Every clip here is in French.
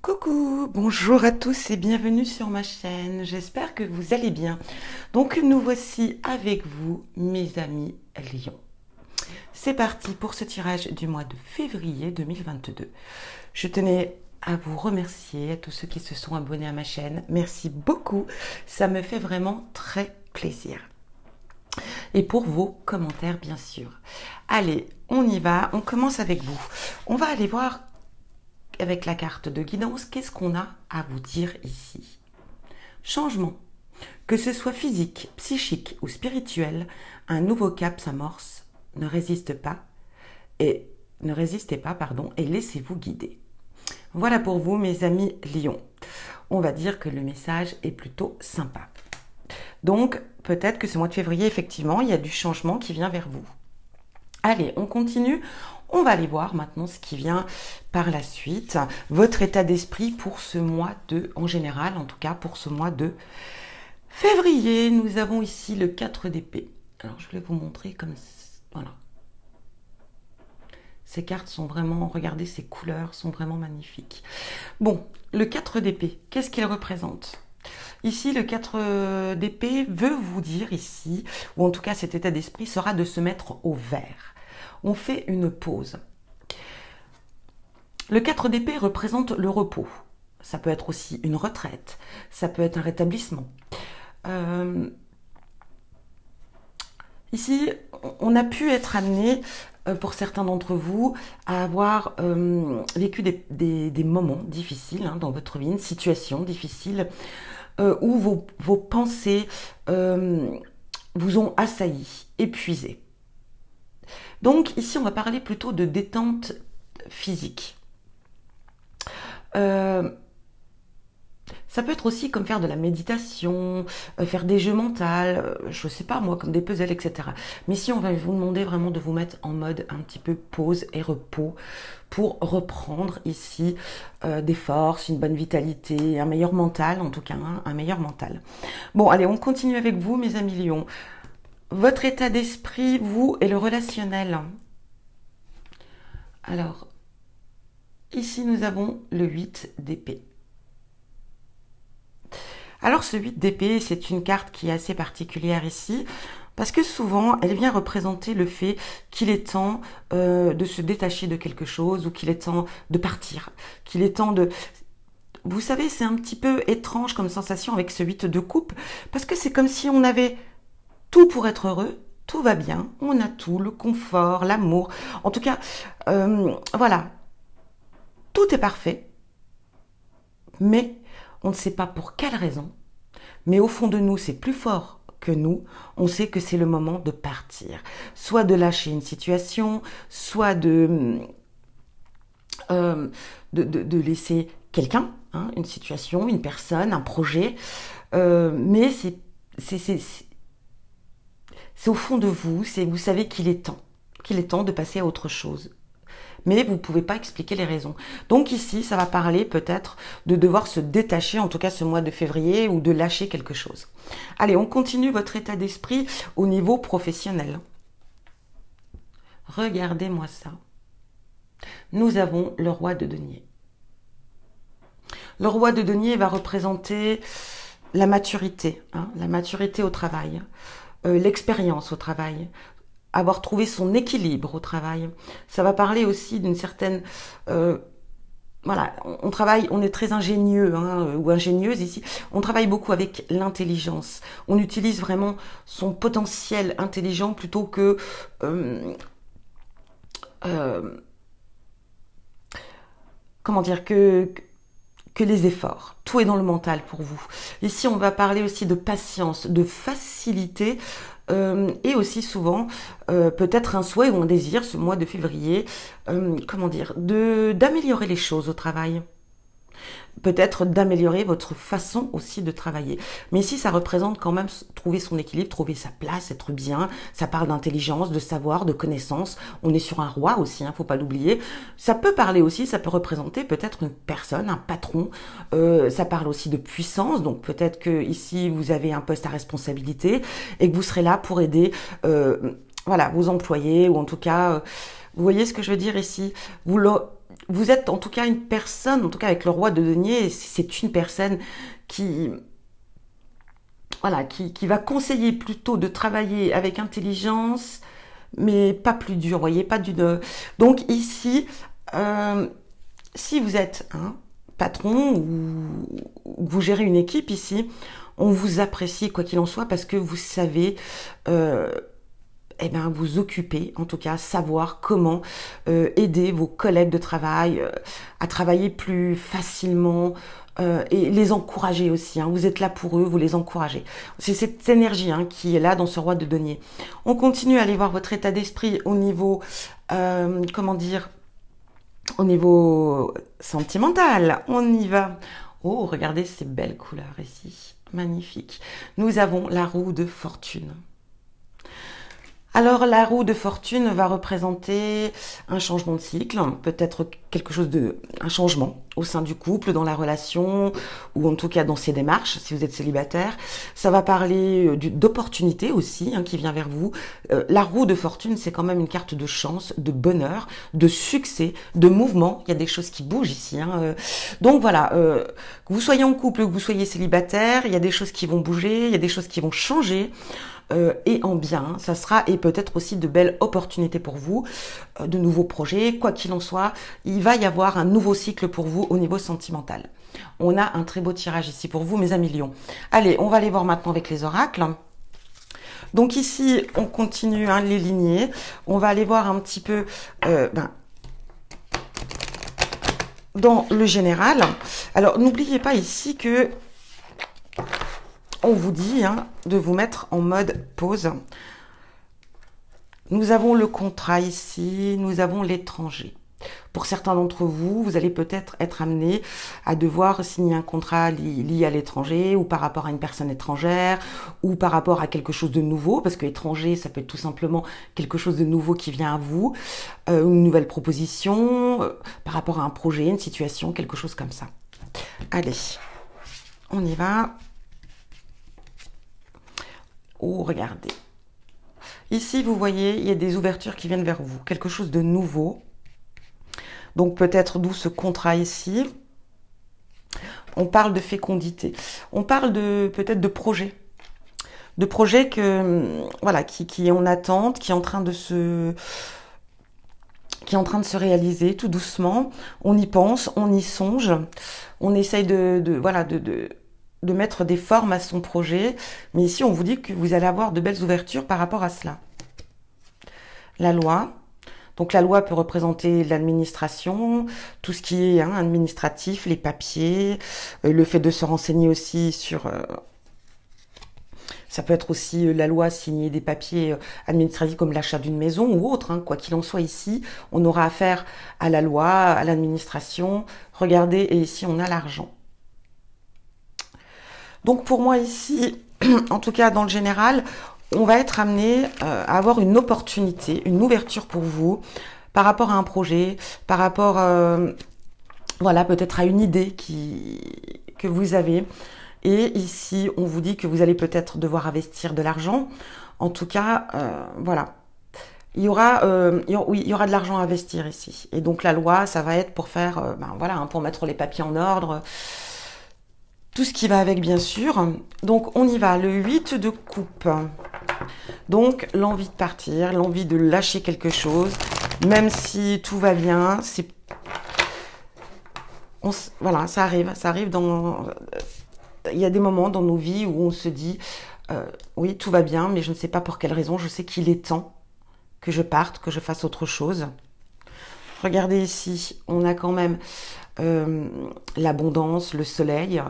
Coucou, bonjour à tous et bienvenue sur ma chaîne, j'espère que vous allez bien. Donc nous voici avec vous mes amis Lions. C'est parti pour ce tirage du mois de février 2022. Je tenais à vous remercier, à tous ceux qui se sont abonnés à ma chaîne, merci beaucoup, ça me fait vraiment très plaisir. Et pour vos commentaires bien sûr. Allez, on y va, on commence avec vous. On va aller voir avec la carte de guidance, qu'est-ce qu'on a à vous dire ici? Changement. Que ce soit physique, psychique ou spirituel, un nouveau cap s'amorce. Ne résistez pas et laissez-vous guider. Voilà pour vous mes amis Lions. On va dire que le message est plutôt sympa. Donc peut-être que ce mois de février, effectivement, il y a du changement qui vient vers vous. Allez, on continue. On va aller voir maintenant ce qui vient par la suite. Votre état d'esprit pour ce mois en général, en tout cas pour ce mois de février. Nous avons ici le 4 d'épée. Alors, je vais vous montrer comme voilà. Ces cartes sont vraiment, regardez, ces couleurs sont vraiment magnifiques. Bon, le 4 d'épée, qu'est-ce qu'il représente ? Ici, le 4 d'épée veut vous dire ici, ou en tout cas cet état d'esprit sera de se mettre au vert. On fait une pause. Le 4 d'épée représente le repos. Ça peut être aussi une retraite, ça peut être un rétablissement. Ici, on a pu être amené, pour certains d'entre vous, à avoir vécu des moments difficiles dans votre vie, une situation difficile, où vos pensées vous ont assailli, épuisé. Donc ici, on va parler plutôt de détente physique. Ça peut être aussi comme faire de la méditation, faire des jeux mentaux, je sais pas moi, comme des puzzles, etc. Mais ici, on va vous demander vraiment de vous mettre en mode un petit peu pause et repos pour reprendre ici des forces, une bonne vitalité, un meilleur mental, en tout cas, un meilleur mental. Bon, allez, on continue avec vous, mes amis Lions. Votre état d'esprit, vous, et le relationnel. Alors, ici, nous avons le 8 d'épée. Alors, ce 8 d'épée, c'est une carte qui est assez particulière ici, parce que souvent, elle vient représenter le fait qu'il est temps de se détacher de quelque chose, ou qu'il est temps de partir, qu'il est temps de... Vous savez, c'est un petit peu étrange comme sensation avec ce 8 de coupe, parce que c'est comme si on avait tout pour être heureux, tout va bien, on a tout, le confort, l'amour. En tout cas, voilà, tout est parfait, mais on ne sait pas pour quelle raison. Mais au fond de nous, c'est plus fort que nous. On sait que c'est le moment de partir. Soit de lâcher une situation, soit de laisser quelqu'un, une situation, une personne, un projet. Mais c'est au fond de vous, vous savez qu'il est temps de passer à autre chose. Mais vous ne pouvez pas expliquer les raisons. Donc ici, ça va parler peut-être de devoir se détacher, en tout cas ce mois de février, ou de lâcher quelque chose. Allez, on continue votre état d'esprit au niveau professionnel. Regardez-moi ça. Nous avons le roi de denier. Le roi de denier va représenter la maturité au travail, l'expérience au travail, avoir trouvé son équilibre au travail. Ça va parler aussi d'une certaine... voilà, on est très ingénieux ou ingénieuse ici. On travaille beaucoup avec l'intelligence. On utilise vraiment son potentiel intelligent plutôt que... comment dire que les efforts. Tout est dans le mental pour vous. Ici, on va parler aussi de patience, de facilité, et aussi souvent peut-être un souhait ou un désir ce mois de février, comment dire, d'améliorer les choses au travail. Peut-être d'améliorer votre façon aussi de travailler. Mais ici, ça représente quand même trouver son équilibre, trouver sa place, être bien. Ça parle d'intelligence, de savoir, de connaissance. On est sur un roi aussi, faut pas l'oublier. Ça peut parler aussi, ça peut représenter peut-être une personne, un patron. Ça parle aussi de puissance. Donc peut-être que ici, vous avez un poste à responsabilité et que vous serez là pour aider voilà, vos employés ou en tout cas... vous voyez ce que je veux dire ici? vous êtes en tout cas une personne, en tout cas avec le roi de denier, c'est une personne qui, voilà, qui va conseiller plutôt de travailler avec intelligence, mais pas plus dur, vous voyez, pas d'une... Donc ici, si vous êtes un patron ou vous gérez une équipe ici, on vous apprécie quoi qu'il en soit parce que vous savez eh bien, vous occuper, en tout cas, savoir comment aider vos collègues de travail à travailler plus facilement et les encourager aussi. Hein. Vous êtes là pour eux, vous les encouragez. C'est cette énergie hein, qui est là dans ce roi de denier. On continue à aller voir votre état d'esprit au niveau, comment dire, au niveau sentimental. On y va. Oh, regardez ces belles couleurs ici. Magnifique. Nous avons la roue de fortune. Alors la roue de fortune va représenter un changement de cycle, peut-être quelque chose un changement au sein du couple, dans la relation, ou en tout cas dans ses démarches, si vous êtes célibataire. Ça va parler d'opportunité aussi, hein, qui vient vers vous. La roue de fortune, c'est quand même une carte de chance, de bonheur, de succès, de mouvement. Il y a des choses qui bougent ici. Hein. Donc voilà, que vous soyez en couple, que vous soyez célibataire, il y a des choses qui vont bouger, il y a des choses qui vont changer. Et en bien, ça sera et peut-être aussi de belles opportunités pour vous, de nouveaux projets, quoi qu'il en soit, il va y avoir un nouveau cycle pour vous au niveau sentimental. On a un très beau tirage ici pour vous, mes amis lions. Allez, on va aller voir maintenant avec les oracles. Donc ici, on continue hein, les lignées, on va aller voir un petit peu dans le général. Alors, n'oubliez pas ici que on vous dit hein, de vous mettre en mode pause. Nous avons le contrat ici, nous avons l'étranger. Pour certains d'entre vous, vous allez peut-être être amené à devoir signer un contrat lié à l'étranger ou par rapport à une personne étrangère ou par rapport à quelque chose de nouveau, parce que étranger, ça peut être tout simplement quelque chose de nouveau qui vient à vous, une nouvelle proposition, par rapport à un projet, une situation, quelque chose comme ça. Allez, on y va. Oh, regardez. Ici, vous voyez, il y a des ouvertures qui viennent vers vous. Quelque chose de nouveau. Donc, peut-être d'où ce contrat ici. On parle de fécondité. On parle peut-être de projet. De projet voilà, qui est en attente, qui est en train de se réaliser tout doucement. On y pense, on y songe. On essaye de mettre des formes à son projet. Mais ici, on vous dit que vous allez avoir de belles ouvertures par rapport à cela. La loi. Donc, la loi peut représenter l'administration, tout ce qui est hein, administratif, les papiers, le fait de se renseigner aussi sur... ça peut être aussi la loi, signer des papiers administratifs comme l'achat d'une maison ou autre. Hein, quoi qu'il en soit ici, on aura affaire à la loi, à l'administration. Regardez, et ici, on a l'argent. Donc pour moi ici, en tout cas dans le général, on va être amené à avoir une opportunité, une ouverture pour vous par rapport à un projet, par rapport voilà, peut-être à une idée que vous avez. Et ici, on vous dit que vous allez peut-être devoir investir de l'argent. En tout cas, voilà. Il y aura de l'argent à investir ici. Et donc la loi, ça va être pour faire, voilà, hein, pour mettre les papiers en ordre. Tout ce qui va avec, bien sûr. Donc, on y va. Le 8 de coupe. Donc, l'envie de partir, l'envie de lâcher quelque chose. Même si tout va bien, voilà, ça arrive. Ça arrive dans... Il y a des moments dans nos vies où on se dit, oui, tout va bien, mais je ne sais pas pour quelle raison. Je sais qu'il est temps que je parte, que je fasse autre chose. Regardez ici, on a quand même... l'abondance, le soleil,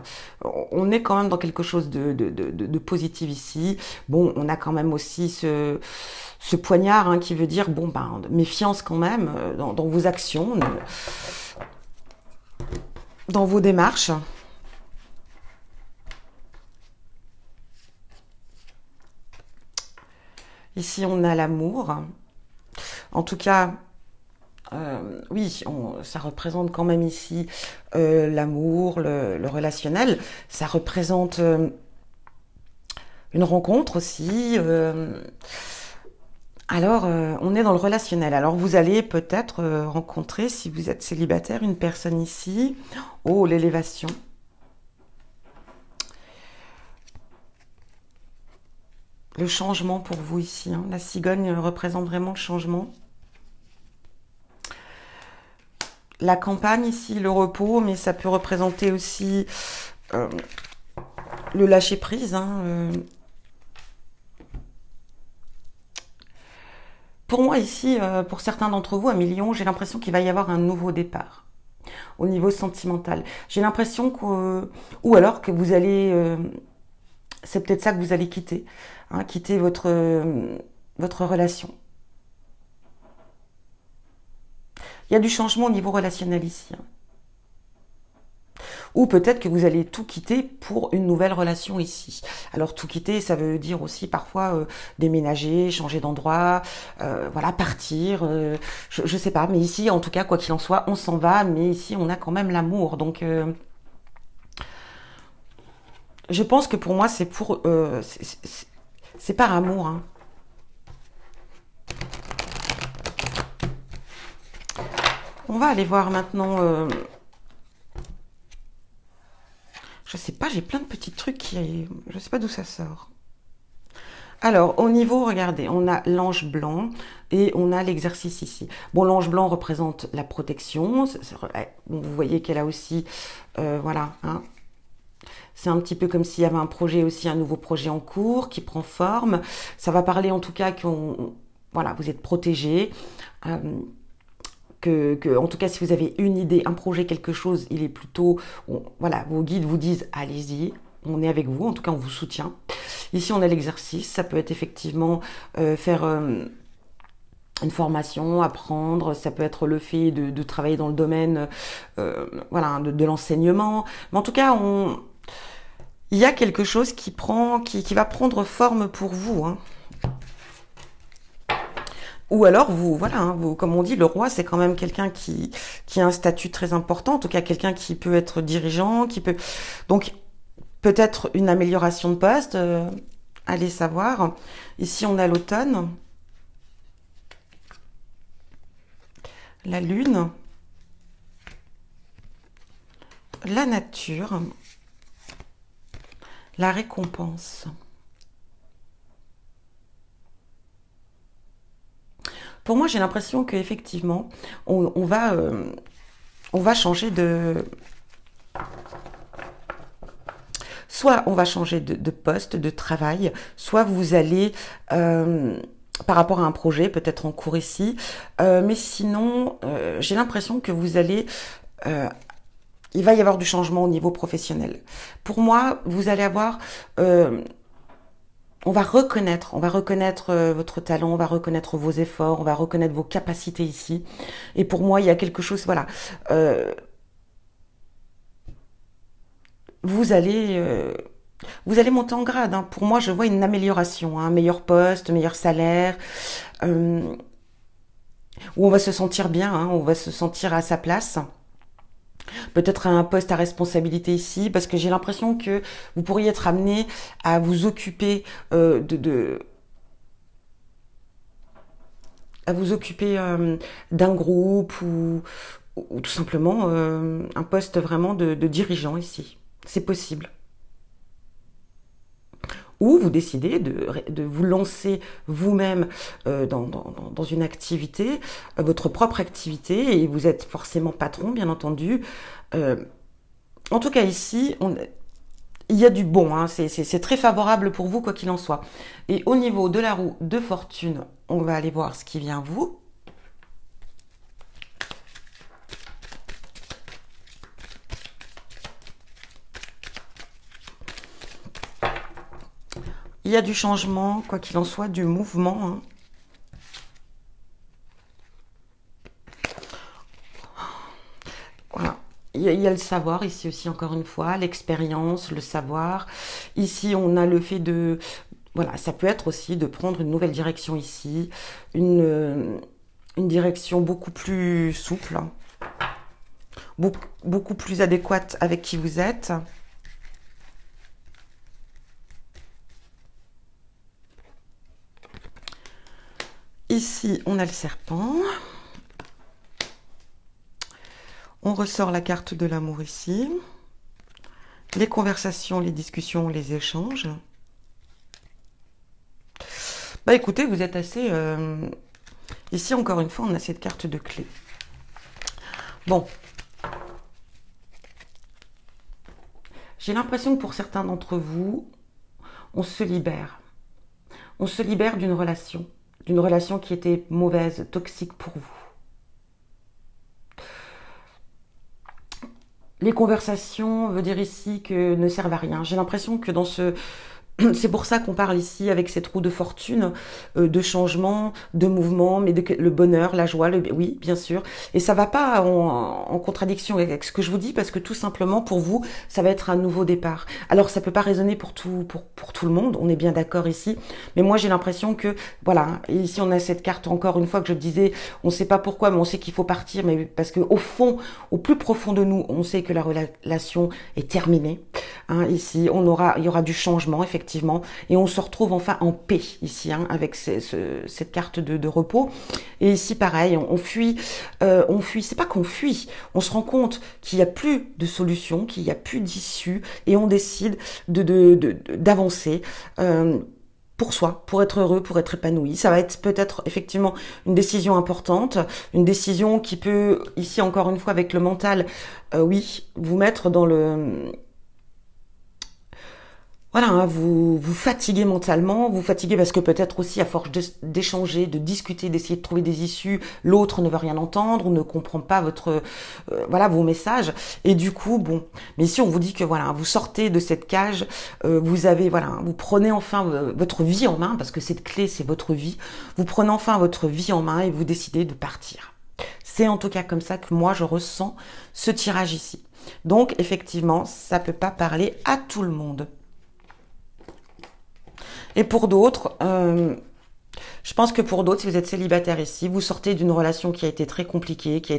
on est quand même dans quelque chose de positif ici. Bon, on a quand même aussi ce poignard hein, qui veut dire, bon, méfiance quand même dans vos actions, dans vos démarches. Ici, on a l'amour. En tout cas... oui, ça représente quand même ici l'amour, le relationnel. Ça représente une rencontre aussi, Alors, on est dans le relationnel. Alors, vous allez peut-être rencontrer, si vous êtes célibataire, une personne ici. Oh, l'élévation. Le changement pour vous ici, hein. La cigogne représente vraiment le changement. La campagne ici, le repos, mais ça peut représenter aussi le lâcher prise, hein. Pour moi ici, pour certains d'entre vous, à Million, j'ai l'impression qu'il va y avoir un nouveau départ au niveau sentimental. J'ai l'impression que, ou alors que vous allez, c'est peut-être ça que vous allez quitter, hein, quitter votre relation. Il y a du changement au niveau relationnel ici, hein. Ou peut-être que vous allez tout quitter pour une nouvelle relation ici. Alors tout quitter, ça veut dire aussi parfois déménager, changer d'endroit, voilà, partir. Je sais pas, mais ici, en tout cas, quoi qu'il en soit, on s'en va, mais ici, on a quand même l'amour. Donc, je pense que pour moi, c'est pour, c'est par amour, hein. On va aller voir maintenant. Je sais pas, j'ai plein de petits trucs qui, je sais pas d'où ça sort. Alors, au niveau, regardez, on a l'ange blanc et on a l'exercice ici. Bon, l'ange blanc représente la protection. Bon, vous voyez qu'elle a aussi, voilà, hein. C'est un petit peu comme s'il y avait un projet aussi, un nouveau projet en cours qui prend forme. Ça va parler en tout cas voilà, vous êtes protégé. En tout cas, si vous avez une idée, un projet, quelque chose, il est plutôt, voilà, vos guides vous disent, allez-y, on est avec vous, en tout cas, on vous soutient. Ici, on a l'exercice, ça peut être effectivement faire une formation, apprendre, ça peut être le fait de travailler dans le domaine, voilà, de l'enseignement. Mais en tout cas, il y a quelque chose qui va prendre forme pour vous, hein. Ou alors, vous, voilà, hein, vous, comme on dit, le roi, c'est quand même quelqu'un qui a un statut très important, en tout cas quelqu'un qui peut être dirigeant, qui peut... Donc, peut-être une amélioration de poste, allez savoir. Ici, on a l'automne, la lune, la nature, la récompense. Pour moi, j'ai l'impression qu'effectivement, on va changer de... Soit on va changer de poste, de travail, soit vous allez, par rapport à un projet, peut-être en cours ici, mais sinon, j'ai l'impression que vous allez... il va y avoir du changement au niveau professionnel. Pour moi, vous allez avoir... on va reconnaître votre talent, on va reconnaître vos efforts, on va reconnaître vos capacités ici. Et pour moi, il y a quelque chose, voilà. Vous allez monter en grade, hein. Pour moi, je vois une amélioration, hein, un meilleur poste, meilleur salaire, où on va se sentir bien, hein, on va se sentir à sa place. Peut-être un poste à responsabilité ici, parce que j'ai l'impression que vous pourriez être amené à vous occuper d'un groupe ou tout simplement un poste vraiment de dirigeant ici. C'est possible. Ou vous décidez de vous lancer vous-même dans une activité, votre propre activité, et vous êtes forcément patron, bien entendu. En tout cas, ici, il y a du bon, hein, c'est très favorable pour vous, quoi qu'il en soit. Et au niveau de la roue de fortune, on va aller voir ce qui vient à vous. Il y a du changement, quoi qu'il en soit, du mouvement, hein. Voilà. Il y a le savoir ici aussi, encore une fois, l'expérience, le savoir. Ici, on a le fait de... Voilà, ça peut être aussi de prendre une nouvelle direction ici, une direction beaucoup plus souple, hein, beaucoup plus adéquate avec qui vous êtes. ici, on a le serpent. On ressort la carte de l'amour ici. Les conversations, les discussions, les échanges. Bah écoutez, vous êtes assez... Ici, encore une fois, on a cette carte de clé. Bon. J'ai l'impression que pour certains d'entre vous, on se libère. On se libère d'une relation qui était mauvaise, toxique pour vous. Les conversations veut dire ici que ne servent à rien. J'ai l'impression que dans ce... C'est pour ça qu'on parle ici avec cette roue de fortune, de changement, de mouvement, mais le bonheur, la joie, oui, bien sûr. Et ça va pas en contradiction avec ce que je vous dis, parce que tout simplement, pour vous, ça va être un nouveau départ. Alors, ça peut pas résonner pour tout le monde, on est bien d'accord ici. Mais moi, j'ai l'impression que, voilà, ici, on a cette carte, encore une fois, que je disais, on sait pas pourquoi, mais on sait qu'il faut partir, mais parce que au fond, au plus profond de nous, on sait que la relation est terminée. Hein, ici, il y aura du changement, effectivement. Et on se retrouve enfin en paix ici, hein, avec cette carte de repos. Et ici, pareil, on fuit, c'est pas qu'on fuit, on se rend compte qu'il n'y a plus de solution, qu'il n'y a plus d'issue, et on décide d'avancer pour soi, pour être heureux, pour être épanoui. Ça va être peut-être effectivement une décision importante, une décision qui peut, ici encore une fois avec le mental, oui, vous mettre dans le... Voilà, hein, vous fatiguez mentalement, vous fatiguez parce que peut-être aussi à force d'échanger, de discuter, d'essayer de trouver des issues, l'autre ne veut rien entendre ou ne comprend pas voilà, vos messages. Et du coup, bon, mais si on vous dit que voilà, vous sortez de cette cage, vous prenez enfin votre vie en main, parce que cette clé c'est votre vie. Vous prenez enfin votre vie en main et vous décidez de partir. C'est en tout cas comme ça que moi je ressens ce tirage ici. Donc effectivement, ça peut pas parler à tout le monde. Et pour d'autres, je pense que pour d'autres, si vous êtes célibataire ici, vous sortez d'une relation qui a été très compliquée, qui a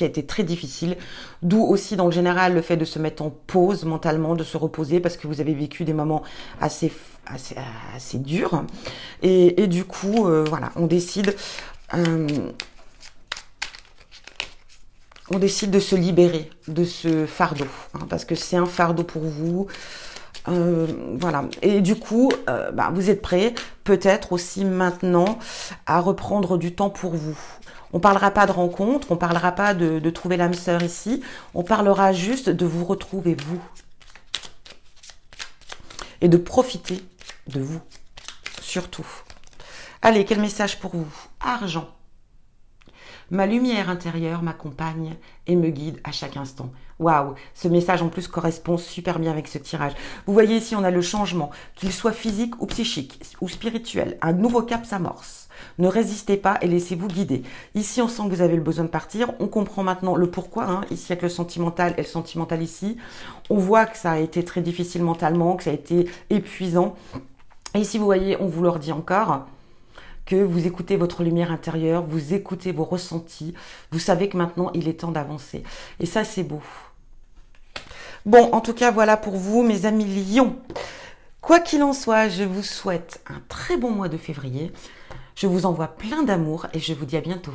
été très difficile, d'où aussi dans le général le fait de se mettre en pause mentalement, de se reposer parce que vous avez vécu des moments assez durs. Et du coup, voilà, on décide de se libérer de ce fardeau, hein, parce que c'est un fardeau pour vous. Voilà. Et du coup, vous êtes prêts peut-être aussi maintenant à reprendre du temps pour vous. On parlera pas de rencontre, on parlera pas de trouver l'âme sœur ici, on parlera juste de vous retrouver vous. Et de profiter de vous, surtout. Allez, quel message pour vous? Argent. Ma lumière intérieure m'accompagne et me guide à chaque instant. Waouh, ce message en plus correspond super bien avec ce tirage. Vous voyez ici, on a le changement, qu'il soit physique ou psychique ou spirituel. Un nouveau cap s'amorce. Ne résistez pas et laissez-vous guider. Ici, on sent que vous avez le besoin de partir. On comprend maintenant le pourquoi, hein, ici avec le sentimental et le sentimental ici. On voit que ça a été très difficile mentalement, que ça a été épuisant. Et ici, vous voyez, on vous le redit encore, que vous écoutez votre lumière intérieure, vous écoutez vos ressentis, vous savez que maintenant il est temps d'avancer. Et ça c'est beau. Bon, en tout cas voilà pour vous mes amis lions. Quoi qu'il en soit, je vous souhaite un très bon mois de février. Je vous envoie plein d'amour et je vous dis à bientôt.